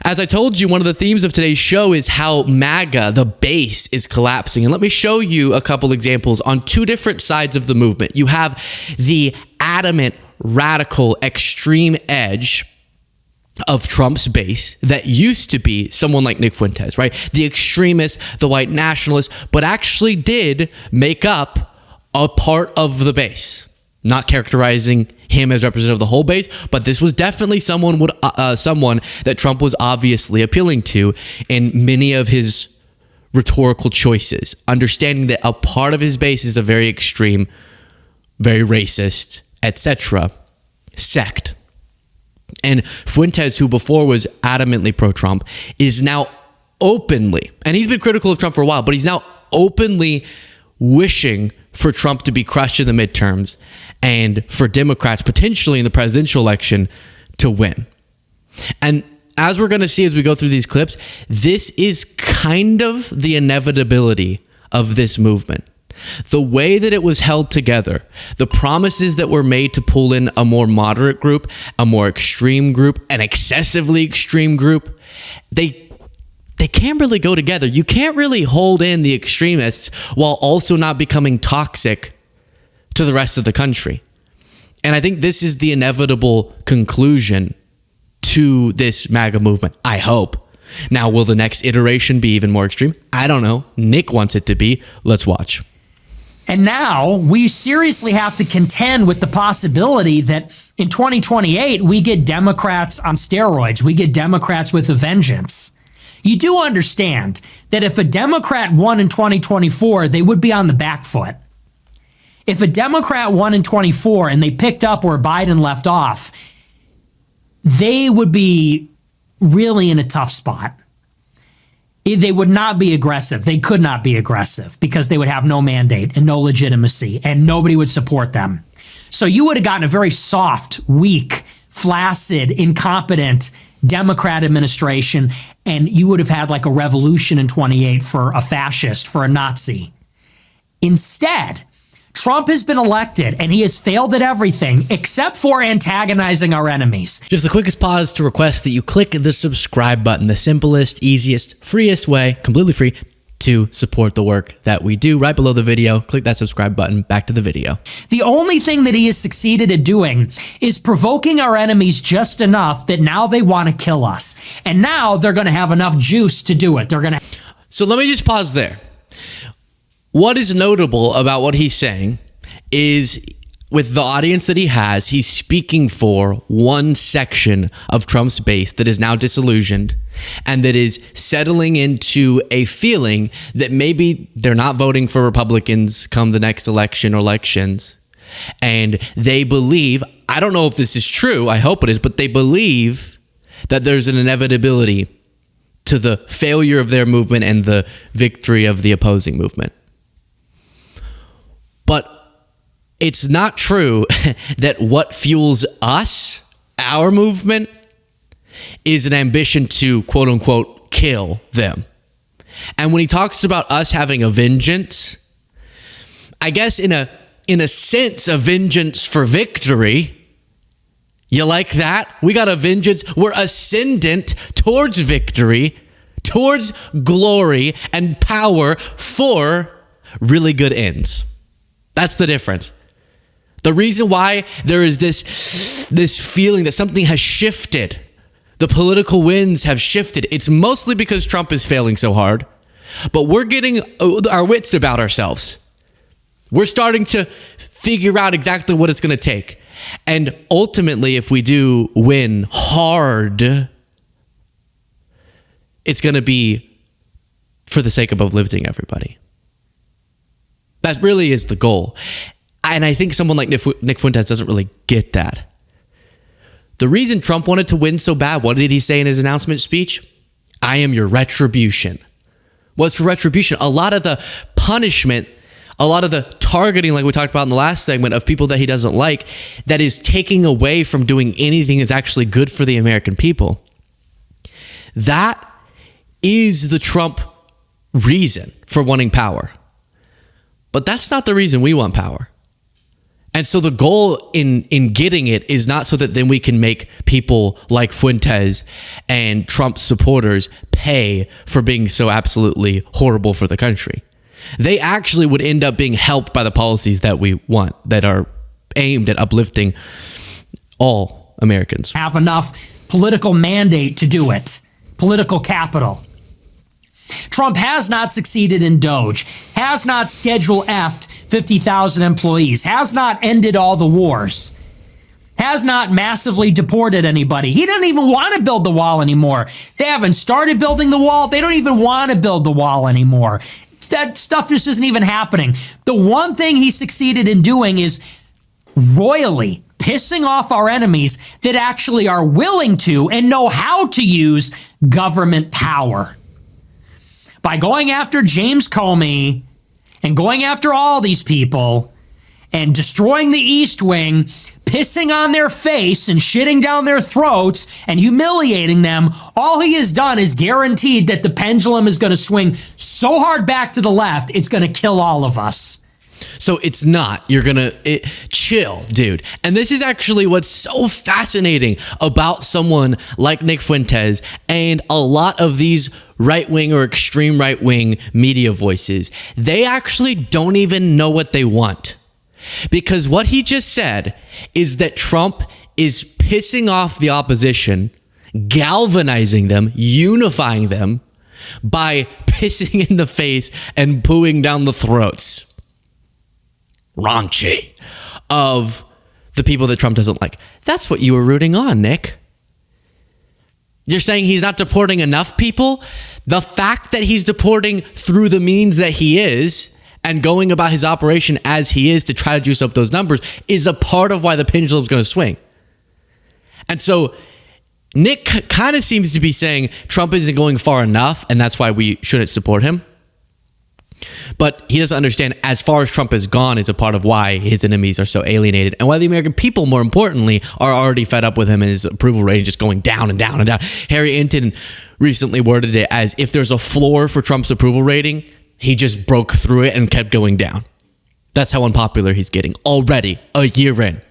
As I told you, one of the themes of today's show is how MAGA, the base, is collapsing. And let me show you a couple examples on two different sides of the movement. You have the adamant, radical, extreme edge of Trump's base that used to be someone like Nick Fuentes, right? The extremist, the white nationalist, but actually did make up a part of the base. Not characterizing him as representative of the whole base, but this was definitely someone that Trump was obviously appealing to in many of his rhetorical choices, understanding that a part of his base is a very extreme, very racist, etc. sect. And Fuentes, who before was adamantly pro-Trump, is now openly, and he's been critical of Trump for a while, but he's now openly wishing for Trump to be crushed in the midterms and for Democrats potentially in the presidential election to win. And as we're going to see as we go through these clips, this is kind of the inevitability of this movement. The way that it was held together, the promises that were made to pull in a more moderate group, a more extreme group, an excessively extreme group, they can't really go together. You can't really hold in the extremists while also not becoming toxic to the rest of the country. And I think this is the inevitable conclusion to this MAGA movement, I hope. Now, will the next iteration be even more extreme? I don't know. Nick wants it to be. Let's watch. And now we seriously have to contend with the possibility that in 2028, we get Democrats on steroids. We get Democrats with a vengeance. You do understand that if a Democrat won in 2024, they would be on the back foot. If a Democrat won in 24 and they picked up where Biden left off, they would be really in a tough spot. They would not be aggressive. They could not be aggressive because they would have no mandate and no legitimacy and nobody would support them. So you would have gotten a very soft, weak, flaccid, incompetent Democrat administration, and you would have had like a revolution in 28 for a fascist, for a Nazi. Instead, Trump has been elected and he has failed at everything except for antagonizing our enemies. Just the quickest pause to request that you click the subscribe button, the simplest, easiest, freest way, completely free, to support the work that we do. Right below the video, click that subscribe button. Back to the video. The only thing that he has succeeded at doing is provoking our enemies just enough that now they want to kill us. And now they're going to have enough juice to do it. So let me just pause there. What is notable about what he's saying is with the audience that he has, he's speaking for one section of Trump's base that is now disillusioned and that is settling into a feeling that maybe they're not voting for Republicans come the next election or elections. And they believe, I don't know if this is true, I hope it is, but they believe that there's an inevitability to the failure of their movement and the victory of the opposing movement. But it's not true that what fuels us, our movement, is an ambition to, quote unquote, kill them. And when he talks about us having a vengeance, I guess in a sense, a vengeance for victory. You like that? We got a vengeance. We're ascendant towards victory, towards glory and power for really good ends. That's the difference. The reason why there is this feeling that something has shifted, the political winds have shifted, it's mostly because Trump is failing so hard, but we're getting our wits about ourselves. We're starting to figure out exactly what it's going to take. And ultimately, if we do win hard, it's going to be for the sake of uplifting everybody. That really is the goal. And I think someone like Nick Fuentes doesn't really get that. The reason Trump wanted to win so bad, what did he say in his announcement speech? I am your retribution. What's for retribution? A lot of the punishment, a lot of the targeting, like we talked about in the last segment, of people that he doesn't like, that is taking away from doing anything that's actually good for the American people. That is the Trump reason for wanting power. But that's not the reason we want power. And so the goal in getting it is not so that then we can make people like Fuentes and Trump supporters pay for being so absolutely horrible for the country. They actually would end up being helped by the policies that we want, that are aimed at uplifting all Americans. Have enough political mandate to do it, political capital. Trump has not succeeded in DOGE, has not Schedule F'd 50,000 employees, has not ended all the wars, has not massively deported anybody. He doesn't even want to build the wall anymore. They haven't started building the wall. They don't even want to build the wall anymore. That stuff just isn't even happening. The one thing he succeeded in doing is royally pissing off our enemies that actually are willing to and know how to use government power. By going after James Comey and going after all these people and destroying the East Wing, pissing on their face and shitting down their throats and humiliating them, all he has done is guaranteed that the pendulum is going to swing so hard back to the left, it's going to kill all of us. So it's not. You're going to chill, dude. And this is actually what's so fascinating about someone like Nick Fuentes and a lot of these right-wing or extreme right-wing media voices. They actually don't even know what they want. Because what he just said is that Trump is pissing off the opposition, galvanizing them, unifying them by pissing in the face and pooing down the throats. Raunchy of the people that Trump doesn't like. That's what you were rooting on, Nick. You're saying he's not deporting enough people? The fact that he's deporting through the means that he is and going about his operation as he is to try to juice up those numbers is a part of why the pendulum's going to swing. And so Nick kind of seems to be saying Trump isn't going far enough and that's why we shouldn't support him. But he doesn't understand as far as Trump has gone is a part of why his enemies are so alienated and why the American people, more importantly, are already fed up with him and his approval rating just going down and down and down. Harry Inton recently worded it as if there's a floor for Trump's approval rating, he just broke through it and kept going down. That's how unpopular he's getting already a year in.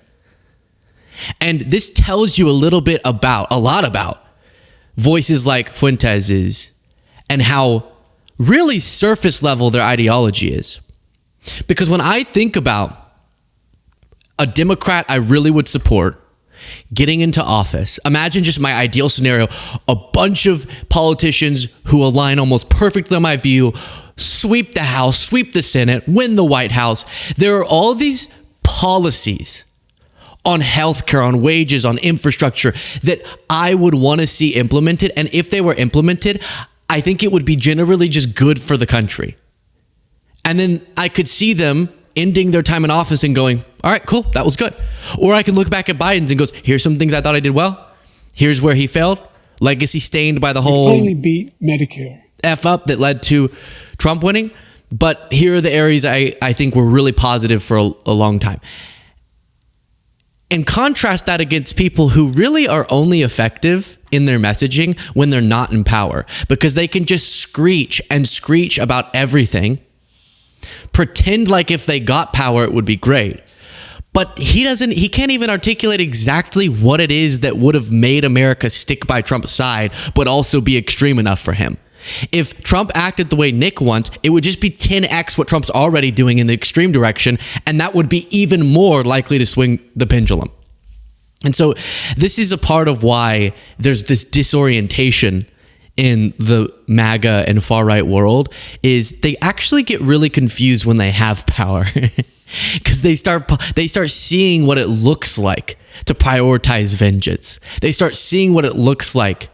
And this tells you a lot about voices like Fuentes's and how really surface level their ideology is. Because when I think about a Democrat I really would support getting into office, imagine just my ideal scenario, a bunch of politicians who align almost perfectly on my view, sweep the House, sweep the Senate, win the White House. There are all these policies on healthcare, on wages, on infrastructure that I would want to see implemented. And if they were implemented, I think it would be generally just good for the country. And then I could see them ending their time in office and going, all right, cool, that was good. Or I can look back at Biden's and goes, here's some things I thought I did well. Here's where he failed. Legacy stained by the whole finally beat Medicare F up that led to Trump winning. But here are the areas I think were really positive for a long time. And contrast that against people who really are only effective in their messaging when they're not in power, because they can just screech and screech about everything, pretend like if they got power, it would be great. But he can't even articulate exactly what it is that would have made America stick by Trump's side, but also be extreme enough for him. If Trump acted the way Nick wants, it would just be 10x what Trump's already doing in the extreme direction, and that would be even more likely to swing the pendulum. And so this is a part of why there's this disorientation in the MAGA and far-right world, is they actually get really confused when they have power because they start seeing what it looks like to prioritize vengeance. They start seeing what it looks like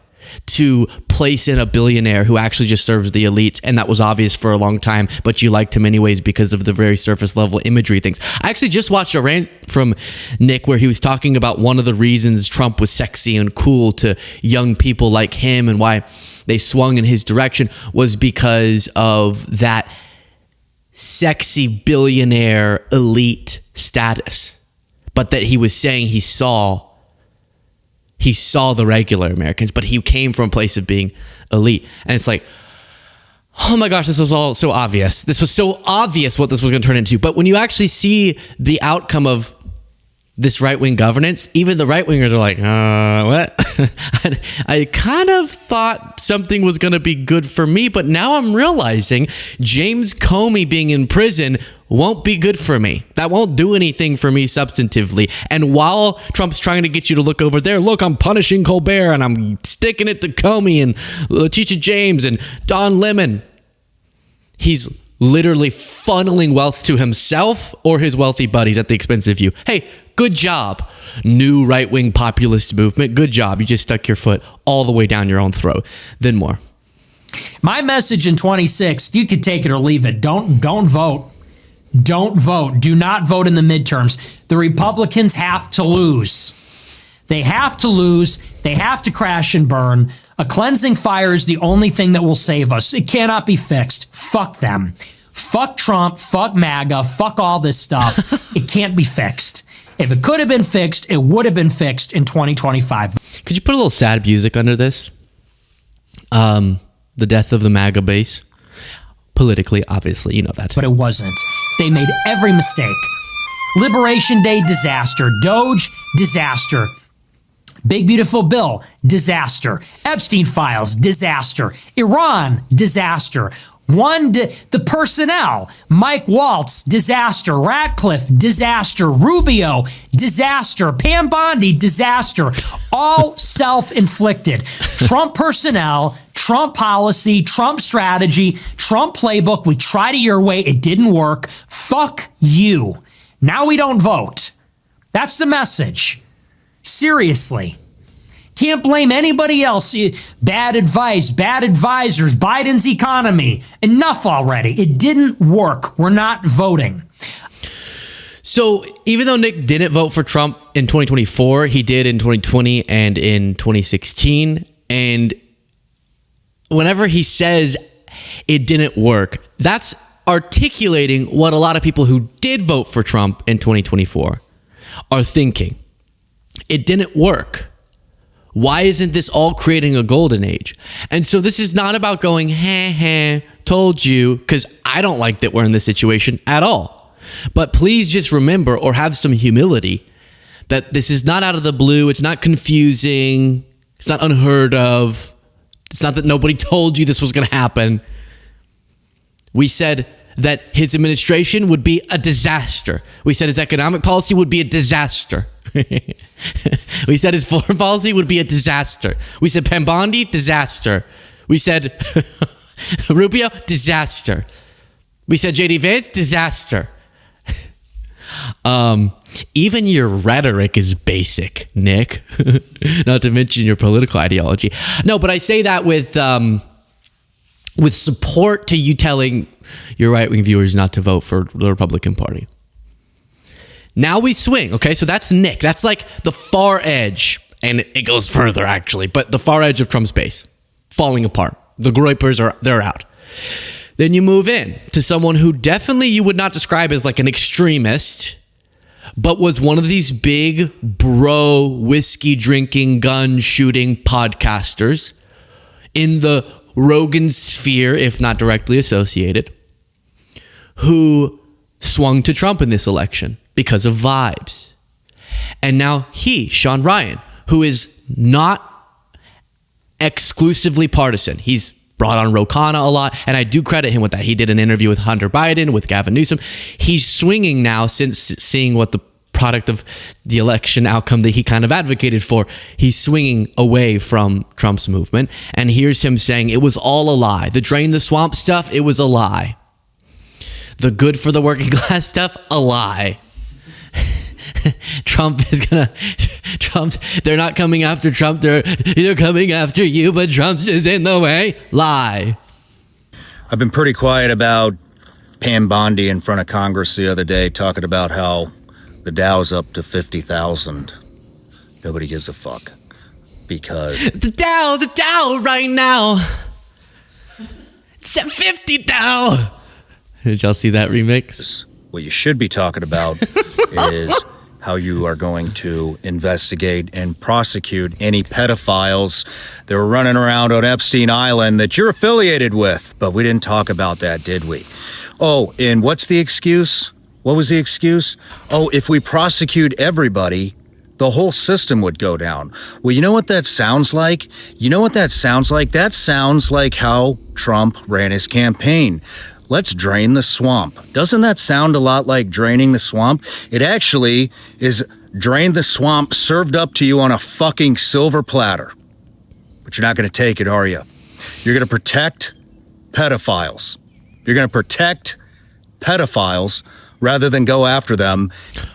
to place in a billionaire who actually just serves the elites, and that was obvious for a long time, but you liked him anyways because of the very surface level imagery things. I actually just watched a rant from Nick where he was talking about one of the reasons Trump was sexy and cool to young people like him and why they swung in his direction was because of that sexy billionaire elite status, but that he was saying he saw the regular Americans, but he came from a place of being elite. And it's like, oh my gosh, this was all so obvious. This was so obvious what this was going to turn into. But when you actually see the outcome of this right-wing governance, even the right-wingers are like, what? I kind of thought something was going to be good for me, but now I'm realizing James Comey being in prison won't be good for me. That won't do anything for me substantively. And while Trump's trying to get you to look over there, look, I'm punishing Colbert and I'm sticking it to Comey and Letitia James and Don Lemon, he's literally funneling wealth to himself or his wealthy buddies at the expense of you. Hey, good job, new right-wing populist movement. Good job. You just stuck your foot all the way down your own throat. Then more. My message in 26, you could take it or leave it. Don't vote. Don't vote. Do not vote in the midterms. The Republicans have to lose. They have to lose. They have to crash and burn. A cleansing fire is the only thing that will save us. It cannot be fixed. Fuck them. Fuck Trump. Fuck MAGA. Fuck all this stuff. It can't be fixed. If it could have been fixed, it would have been fixed in 2025. Could you put a little sad music under this? The death of the MAGA base. Politically, obviously, you know that. But it wasn't. They made every mistake. Liberation Day, disaster. Doge, disaster. Big Beautiful Bill, disaster. Epstein files, disaster. Iran, disaster. The personnel, Mike Waltz, disaster. Ratcliffe, disaster. Rubio, disaster. Pam Bondi, disaster. All self-inflicted. Trump personnel, Trump policy, Trump strategy, Trump playbook. We tried it your way. It didn't work. Fuck you. Now we don't vote. That's the message. Seriously. Can't blame anybody else. Bad advice, bad advisors, Biden's economy. Enough already. It didn't work. We're not voting. So even though Nick didn't vote for Trump in 2024, he did in 2020 and in 2016. And whenever he says it didn't work, that's articulating what a lot of people who did vote for Trump in 2024 are thinking. It didn't work. Why isn't this all creating a golden age? And so this is not about going, told you, because I don't like that we're in this situation at all. But please just remember, or have some humility, that this is not out of the blue. It's not confusing. It's not unheard of. It's not that nobody told you this was going to happen. We said that his administration would be a disaster. We said his economic policy would be a disaster. We said his foreign policy would be a disaster. We said Pam Bondi, disaster. We said Rubio, disaster. We said JD Vance, disaster. Even your rhetoric is basic, Nick. Not to mention your political ideology. No, but I say that with support to you telling your right-wing viewers not to vote for the Republican Party. Now we swing, okay? So that's Nick. That's like the far edge, and it goes further, actually, but the far edge of Trump's base, falling apart. The Groypers they're out. Then you move in to someone who definitely you would not describe as like an extremist, but was one of these big bro, whiskey-drinking, gun-shooting podcasters in the Rogan sphere, if not directly associated, who swung to Trump in this election because of vibes. And now Sean Ryan, who is not exclusively partisan. He's brought on Ro Khanna a lot, and I do credit him with that. He did an interview with Hunter Biden, with Gavin Newsom. He's swinging now since seeing what the product of the election outcome that he kind of advocated for. He's swinging away from Trump's movement, and here's him saying it was all a lie. The drain the swamp stuff, it was a lie. The good for the working class stuff, a lie. They're not coming after Trump, they're coming after you, but Trump's is in the way. Lie. I've been pretty quiet about Pam Bondi in front of Congress the other day, talking about how the Dow's up to 50,000. Nobody gives a fuck. Because the Dow right now. It's at 50 now. Did y'all see that remix? What you should be talking about is how you are going to investigate and prosecute any pedophiles that were running around on Epstein Island that you're affiliated with. But we didn't talk about that, did we? Oh, and what's the excuse? What was the excuse? Oh, if we prosecute everybody, the whole system would go down. Well, you know what that sounds like? That sounds like how Trump ran his campaign. Let's drain the swamp. Doesn't that sound a lot like draining the swamp? It actually is drain the swamp served up to you on a fucking silver platter. But you're not going to take it, are you? You're going to protect pedophiles. Rather than go after them.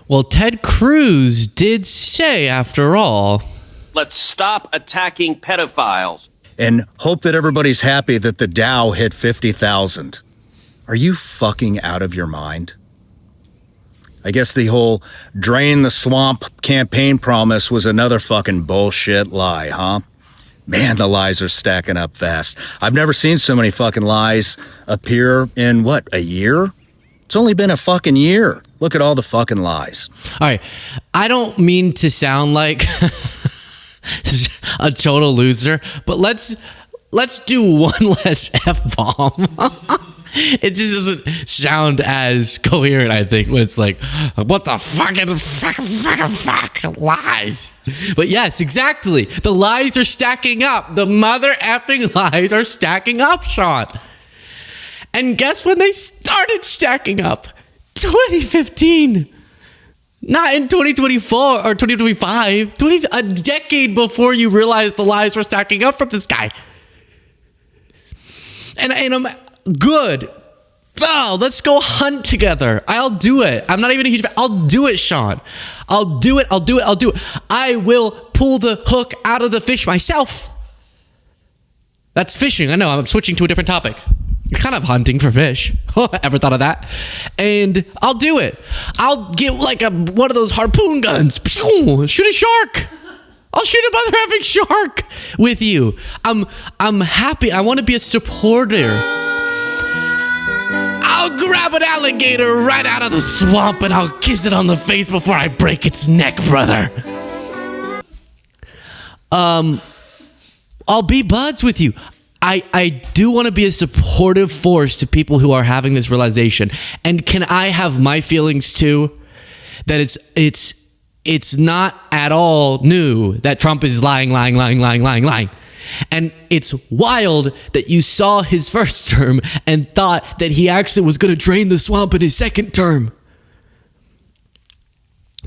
Well, Ted Cruz did say, after all, let's stop attacking pedophiles. And hope that everybody's happy that the Dow hit 50,000. Are you fucking out of your mind? I guess the whole drain the swamp campaign promise was another fucking bullshit lie, huh? Man, the lies are stacking up fast. I've never seen so many fucking lies appear in, what, a year? It's only been a fucking year. Look at all the fucking lies. All right, I don't mean to sound like a total loser, but let's do one less F-bomb. It just doesn't sound as coherent, I think, when it's like, what the fuck lies. But yes, exactly. The lies are stacking up. The mother effing lies are stacking up, Sean. And guess when they started stacking up? 2015. Not in 2024 or 2025. A decade before you realized the lies were stacking up from this guy. And I'm good. Oh, let's go hunt together. I'll do it. I'm not even a huge fan. I'll do it, Sean. I'll do it. I will pull the hook out of the fish myself. That's fishing. I know. I'm switching to a different topic. It's kind of hunting for fish. Ever thought of that? And I'll do it. I'll get like one of those harpoon guns. Shoot a shark. I'll shoot a mother effing shark with you. I'm happy. I want to be a supporter. I'll grab an alligator right out of the swamp and I'll kiss it on the face before I break its neck, brother. I'll be buds with you. I do want to be a supportive force to people who are having this realization. And can I have my feelings too? That it's not at all new that Trump is lying. And it's wild that you saw his first term and thought that he actually was going to drain the swamp in his second term.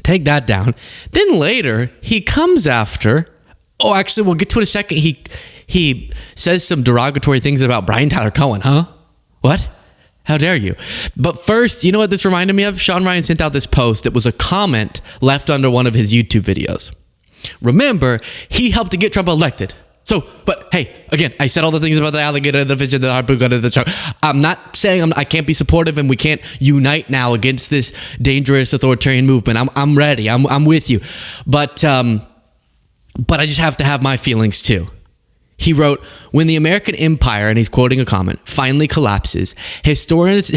Take that down. Then later, he comes after... Oh, actually, we'll get to it in a second. He says some derogatory things about Brian Tyler Cohen, huh? What? How dare you? But first, you know what this reminded me of? Sean Ryan sent out this post that was a comment left under one of his YouTube videos. Remember, he helped to get Trump elected. So, but hey, again, I said all the things about the alligator, the fish, the harpoon gun, the shark. I'm not saying I can't be supportive and we can't unite now against this dangerous authoritarian movement. I'm ready. I'm with you. But I just have to have my feelings too. He wrote, when the American empire, and he's quoting a comment, finally collapses, historians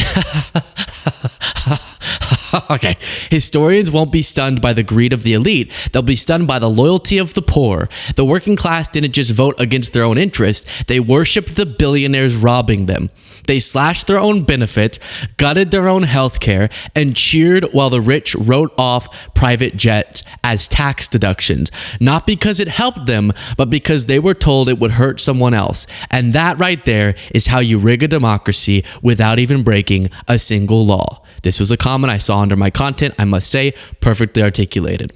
won't be stunned by the greed of the elite. They'll be stunned by the loyalty of the poor. The working class didn't just vote against their own interests. They worshiped the billionaires robbing them. They slashed their own benefits, gutted their own health care, and cheered while the rich wrote off private jets as tax deductions. Not because it helped them, but because they were told it would hurt someone else. And that right there is how you rig a democracy without even breaking a single law. This was a comment I saw under my content, I must say, perfectly articulated.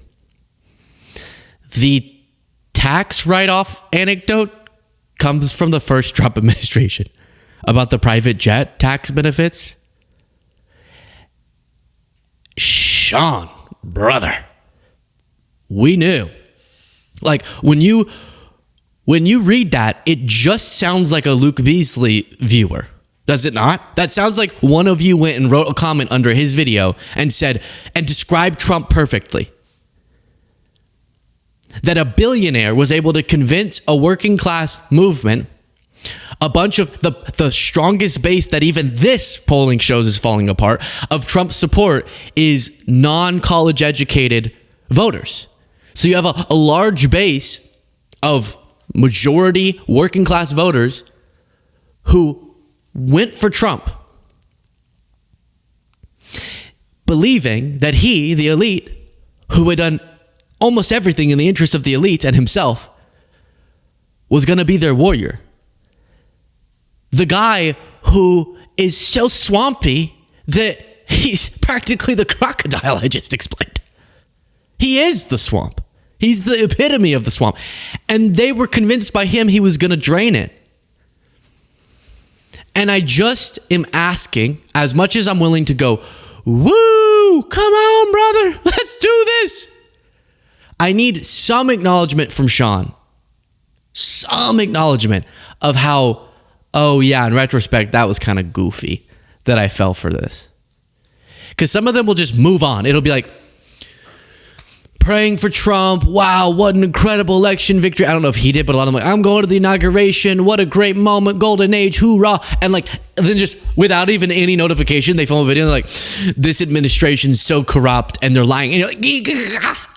The tax write-off anecdote comes from the first Trump administration. About the private jet tax benefits? Sean, brother, we knew. Like, when you read that, it just sounds like a Luke Beasley viewer. Does it not? That sounds like one of you went and wrote a comment under his video and said, and described Trump perfectly. That a billionaire was able to convince a working class movement, a bunch of the strongest base that even this polling shows is falling apart, of Trump's support is non-college educated voters. So you have a large base of majority working class voters who went for Trump. believing that he, the elite, who had done almost everything in the interest of the elite and himself, was going to be their warrior. The guy who is so swampy that he's practically the crocodile I just explained. He is the swamp. He's the epitome of the swamp. And they were convinced by him he was going to drain it. And I just am asking, as much as I'm willing to go, woo, come on, brother, let's do this. I need some acknowledgement from Sean. Some acknowledgement of how, oh yeah, in retrospect, that was kind of goofy that I fell for this. Because some of them will just move on. It'll be like, praying for Trump. Wow, what an incredible election victory. I don't know if he did, but a lot of them like, I'm going to the inauguration. What a great moment. Golden age. Hoorah. And like, then just without even any notification, they film a video and they're like, this administration's so corrupt and they're lying. And you're like,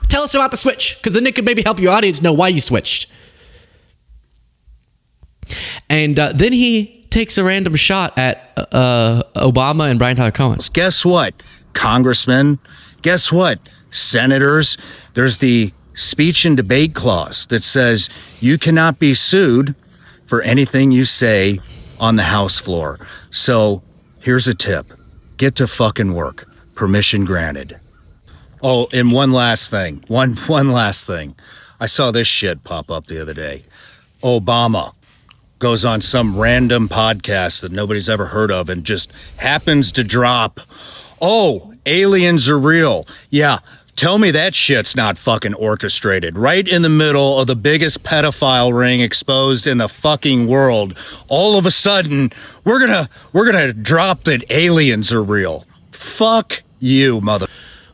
tell us about the switch. Because then it could maybe help your audience know why you switched. And then he takes a random shot at Obama and Brian Tyler Cohen. Guess what, congressmen? Guess what, senators? There's the speech and debate clause that says you cannot be sued for anything you say on the House floor. So here's a tip. Get to fucking work. Permission granted. Oh, and one last thing. One last thing. I saw this shit pop up the other day. Obama goes on some random podcast that nobody's ever heard of and just happens to drop, oh, aliens are real. Yeah, tell me that shit's not fucking orchestrated. Right in the middle of the biggest pedophile ring exposed in the fucking world. All of a sudden, we're gonna drop that aliens are real. Fuck you, mother.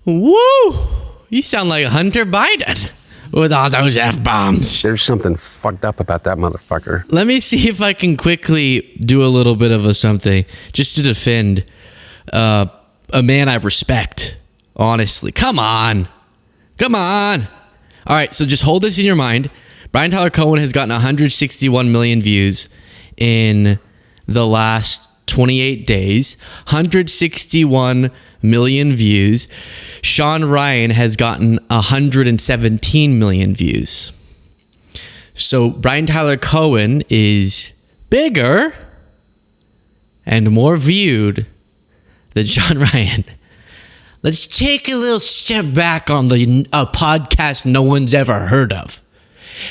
Woo! You sound like Hunter Biden with all those F-bombs. There's something fucked up about that motherfucker. Let me see if I can quickly do a little bit of a something just to defend a man I respect. Honestly, come on. All right, so just hold this in your mind. Brian Tyler Cohen has gotten 161 million views in the last 28 days. 161 million views. Sean Ryan has gotten 117 million views. So Brian Tyler Cohen is bigger and more viewed than Sean Ryan. Let's take a little step back on the podcast no one's ever heard of.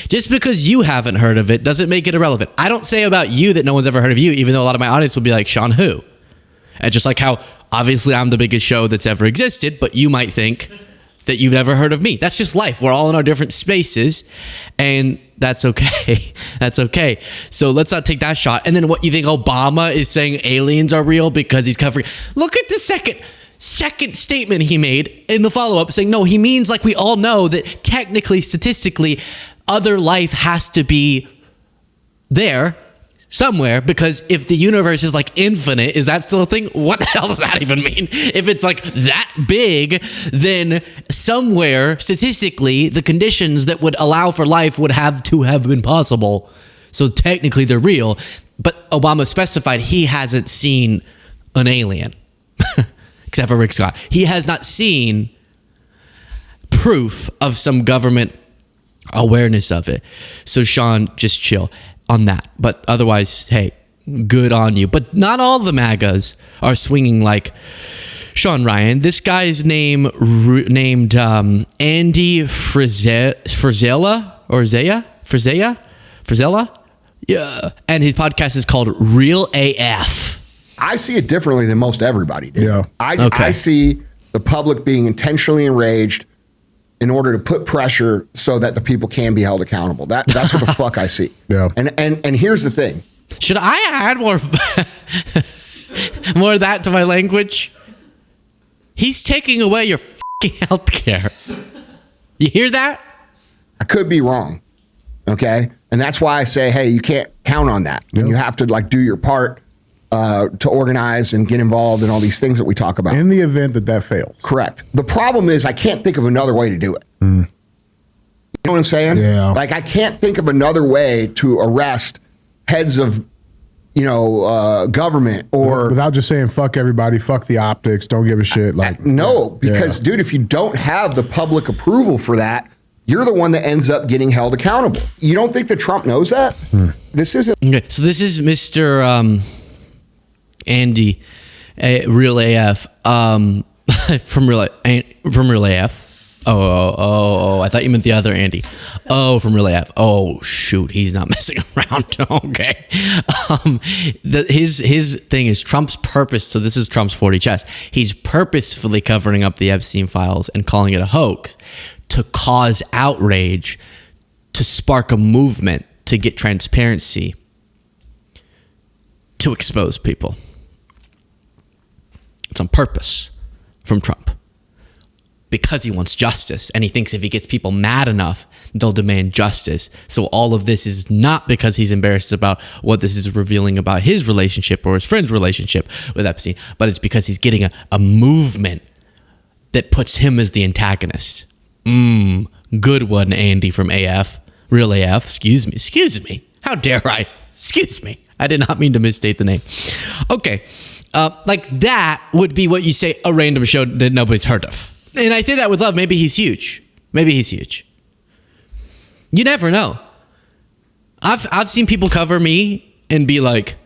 Just because you haven't heard of it doesn't make it irrelevant. I don't say about you that no one's ever heard of you, even though a lot of my audience will be like, Sean who? And just like how obviously I'm the biggest show that's ever existed, but you might think that you've never heard of me. That's just life. We're all in our different spaces, and that's okay. That's okay. So let's not take that shot. And then what, you think Obama is saying aliens are real because he's covering? Look at the second statement he made in the follow-up saying, no, he means like we all know that technically, statistically, other life has to be there somewhere, because if the universe is like infinite, is that still a thing? What the hell does that even mean? If it's like that big, then somewhere statistically the conditions that would allow for life would have to have been possible. So technically they're real. But Obama specified he hasn't seen an alien. Except for Rick Scott. He has not seen proof of some government awareness of it. So Sean, just chill on that. But otherwise, hey, good on you. But not all the MAGAs are swinging like Sean Ryan. This guy's named Andy Frisella? Yeah. And his podcast is called Real AF. I see it differently than most everybody do. Yeah. I see the public being intentionally enraged in order to put pressure so that the people can be held accountable. That's what the fuck I see. Yeah. And here's the thing. Should I add more more of that to my language? He's taking away your fucking healthcare. You hear that? I could be wrong. Okay? And that's why I say, hey, you can't count on that. Yep. You have to like do your part to organize and get involved in all these things that we talk about. In the event that fails. Correct. The problem is I can't think of another way to do it. You know what I'm saying? Yeah. Like I can't think of another way to arrest heads of government or without just saying fuck everybody, fuck the optics, don't give a shit. Like because dude, if you don't have the public approval for that, you're the one that ends up getting held accountable. You don't think that Trump knows that? This isn't. Okay, so this is Mr. Andy, Real AF, from Real AF. Oh, I thought you meant the other Andy. Oh, from Real AF. Oh, shoot, he's not messing around. Okay. His thing is Trump's purpose. So this is Trump's 40 chess. He's purposefully covering up the Epstein files and calling it a hoax to cause outrage, to spark a movement, to get transparency, to expose people. It's on purpose from Trump. Because he wants justice, and he thinks if he gets people mad enough, they'll demand justice. So all of this is not because he's embarrassed about what this is revealing about his relationship or his friend's relationship with Epstein, but it's because he's getting a movement that puts him as the antagonist. Good one, Andy from AF. Real AF. Excuse me. How dare I? Excuse me. I did not mean to misstate the name. Okay. Like that would be what you say a random show that nobody's heard of. And I say that with love. Maybe he's huge. You never know. I've seen people cover me and be like,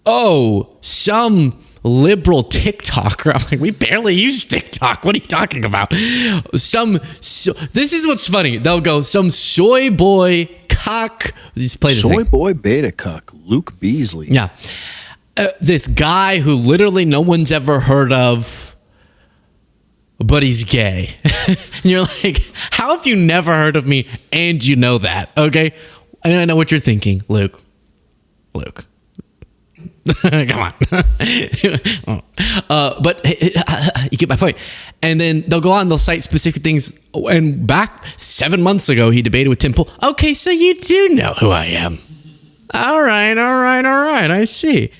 oh, some liberal TikToker. I'm like, we barely use TikTok. What are you talking about? This is what's funny. They'll go, some soy boy cock. Just play the soy thing. boy beta cuck, Luke Beasley. Yeah. This guy who literally no one's ever heard of, but he's gay. And you're like, how have you never heard of me and you know that? Okay. And I know what you're thinking, Luke. Come on. But you get my point. And then they'll go on, they'll cite specific things. And back 7 months ago, he debated with Tim Pool. Okay, so you do know who I am. All right. I see.